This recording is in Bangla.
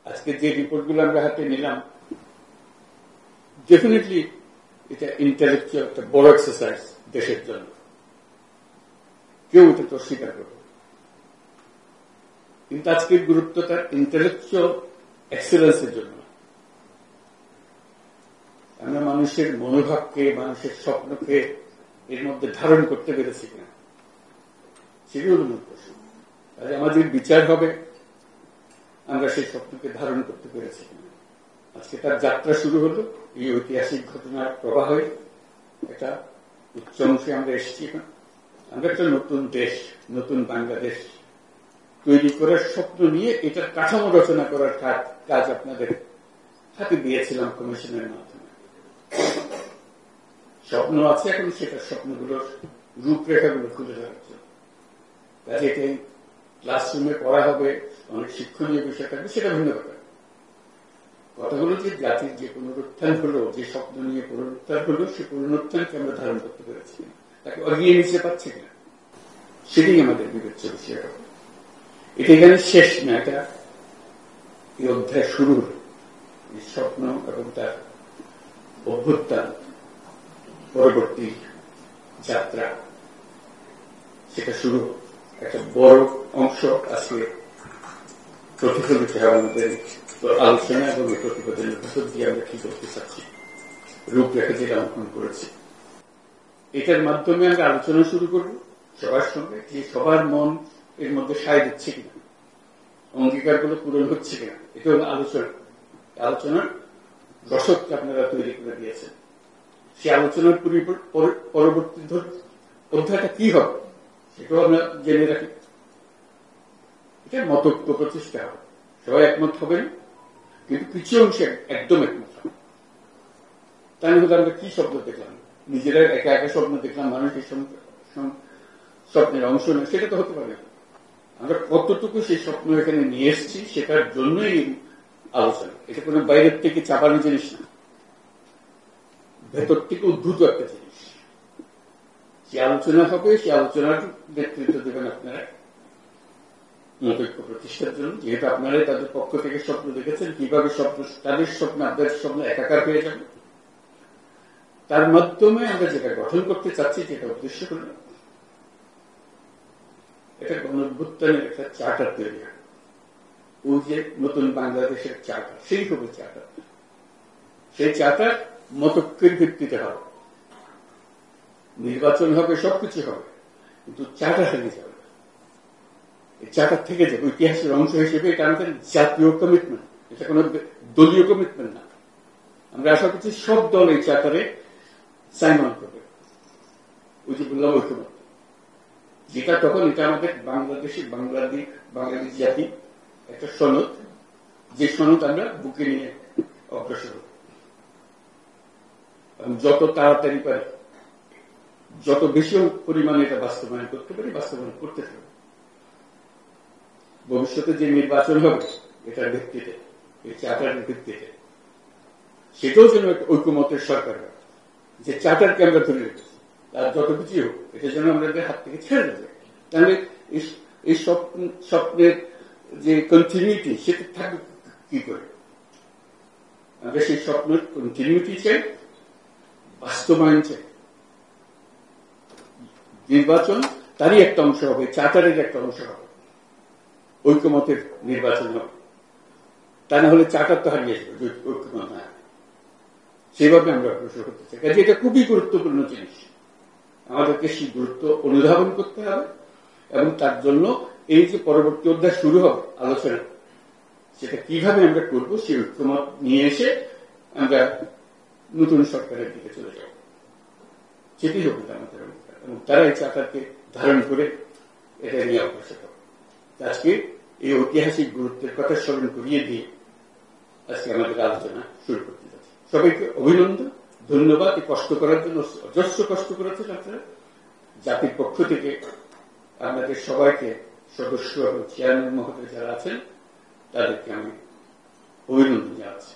আজকে যে রিপোর্টগুলো আমরা হাতে নিলাম, ডেফিনেটলি এটা ইন্টেলেকচুয়াল একটা বড় এক্সারসাইজ দেশের জন্য, কেউ এটা তো স্বীকার করবে। কিন্তু আজকের গুরুত্বটা ইন্টেলেকচুয়াল এক্সেলেন্সের জন্য। আমরা মানুষের মনোভাবকে, মানুষের স্বপ্নকে এর মধ্যে ধারণ করতে পেরেছি কিনা, সেটি হল মূল প্রশ্ন। তাহলে আমাদের বিচার হবে আমরা সেই স্বপ্নকে ধারণ করতে পেরেছি কিনা। আজকে তার যাত্রা শুরু হলো এই ঐতিহাসিক ঘটনার প্রবাহে। একটা উচ্চ অংশে আমরা এসেছি। আমরা একটা নতুন দেশ, নতুন বাংলাদেশ তৈরি করার স্বপ্ন নিয়ে এটার কাঠামো রচনা করার কাজ আপনাদের হাতে দিয়েছিলাম কমিশনের মাধ্যমে। স্বপ্ন আছে, এখন সেটা স্বপ্নগুলোর রূপরেখাগুলো খুলে ধরার জন্য। কাজে এটাই ক্লাসরুমে পড়া হবে, অনেক শিক্ষণীয় বিষয় থাকবে, সেটা ভিন্ন কথা। কথা হলো যে জাতির যে পুনরুত্থান হলো, যে স্বপ্ন নিয়ে পুনরুত্থান হলো, সে পুনরুত্থানকে আমরা ধারণ করতে পেরেছি কিনা, তাকে এগিয়ে নিতে পারছি কিনা, সেটাই আমাদের বিবেচ্য বিষয় হবে। এটা এখানে শেষ না, এটা এই অধ্যায় শুরু হল। এই স্বপ্ন এবং তার অভ্যুত্থান পরবর্তী যাত্রা, সেটা শুরু একটা বড় অংশ আজকে প্রতিফলিত হয় আমাদের আলোচনা এবং এই প্রতিবেদনের ভিতর দিয়ে আমরা কি করতে চাচ্ছি, রূপরেখা যেটা অঙ্কন করেছি। এটার মাধ্যমে আমরা আলোচনা শুরু করব সবার সঙ্গে, যে সবার মন এর মধ্যে সায় দিচ্ছে কিনা, অঙ্গীকারগুলো পূরণ হচ্ছে কিনা। এটা হল আলোচনা। আলোচনার রসদকে আপনারা তৈরি করে দিয়েছেন। সে আলোচনার পরবর্তী অধ্যায়টা কি হবে সেটাও আমরা জেনে রাখি। এটা মতৈক্য প্রতিষ্ঠা হবে, সবাই একমত হবেন, কিন্তু কিছু অংশে একদম একমত হবে। তাই হলে আমরা কি স্বপ্ন দেখলাম, নিজেরা একা একা স্বপ্ন দেখলাম, মানুষের স্বপ্নের অংশ নয়, সেটা তো হতে পারে। আমরা কতটুকু সেই স্বপ্ন এখানে নিয়ে এসেছি সেটার জন্যই আলোচনা। এটা কোনো বাইরের থেকে চাপানো জিনিস না, ভেতর থেকে উদ্ভূত একটা জিনিস। সে আলোচনা হবে, সে আলোচনার নেতৃত্ব দেবেন আপনারা মতৈক্য প্রতিষ্ঠার জন্য। যেহেতু আপনারা তাদের পক্ষ থেকে স্বপ্ন দেখেছেন, কিভাবে স্বপ্ন, তাদের স্বপ্ন আপনাদের স্বপ্ন একাকার হয়ে যাবে, তার মাধ্যমে আমরা যেটা গঠন করতে চাচ্ছি, যেটা উদ্দেশ্য হল এটা গণঅভ্যুত্থানের একটা চার্টার তৈরি হয়। ওই যে নতুন বাংলাদেশের চার্টার, সেই হবে চার্টার। সেই চার্টার মতৈক্যের ভিত্তিতে হবে, নির্বাচন হবে, সবকিছু হবে, কিন্তু চার্টার হারিয়ে যাবে। এই চার্টার থেকে যাবে ইতিহাসের অংশ হিসেবে। এটা আমাদের জাতীয় কমিটমেন্ট, এটা কোন দলীয় কমিটমেন্ট না। আমরা আশা করছি সব দল এই চার্টারে সাইন অন করবে। ওই যে বললাম ঐক্যমত, যেটা তখন এটা আমাদের বাংলাদেশ জাতি একটা সনদ, যে সনদ আমরা বুকে নিয়ে অগ্রসর হব। যত তাড়াতাড়ি পারি, যত বেশি পরিমাণে এটা বাস্তবায়ন করতে পারি, বাস্তবায়ন করতে পারি। ভবিষ্যতে যে নির্বাচন হবে এটার ভিত্তিতে, এই চার্টারের ভিত্তিতে, সেটাও যেন একটা ঐক্যমতের সরকার হয়, যে চার্টারকে আমরা ধরে রেখেছি। তার যত কিছু হোক, এটা যেন আমাদের হাত থেকে ছেড়ে দেবে। তাহলে এই স্বপ্নের যে কন্টিনিউটি, সেটা থাকবে কি করে? আমরা সেই স্বপ্নের কন্টিনিউটি চাই, বাস্তবায়ন চাই। নির্বাচন তারই একটা অংশ হবে, চার্টারের একটা অংশ হবে, ঐক্যমতের নির্বাচন হবে। তা না হলে চার্টার তো হারিয়ে যাবে, ঐক্যমত না। সেভাবে আমরা অগ্রসর করতে চাই। কাজে এটা খুবই গুরুত্বপূর্ণ জিনিস, আমাদেরকে সেই গুরুত্ব অনুধাবন করতে হবে। এবং তার জন্য এই যে পরবর্তী অধ্যায় শুরু হবে আলোচনা, সেটা কিভাবে আমরা করব, সেই ঐক্যমত নিয়ে এসে আমরা নতুন সরকারের দিকে চলে যাব, সেটি হবে আমাদের অঙ্গীকার। এবং তারা এই চার্টারকে ধারণ করে এটা নিয়ে অগ্রসর হবে। আজকে এই ঐতিহাসিক গুরুত্বের কথা স্মরণ করিয়ে দিয়ে আজকে আমাদের আলোচনা শুরু করতে যাচ্ছি। সবাইকে অভিনন্দন, ধন্যবাদ। এই কষ্ট করার জন্য অজস্র কষ্ট করেছেন আপনারা। জাতির পক্ষ থেকে আপনাদের সবাইকে, সদস্য এবং চেয়ারম্যান মহোদয় যারা আছেন, তাদেরকে আমি অভিনন্দন জানাচ্ছি।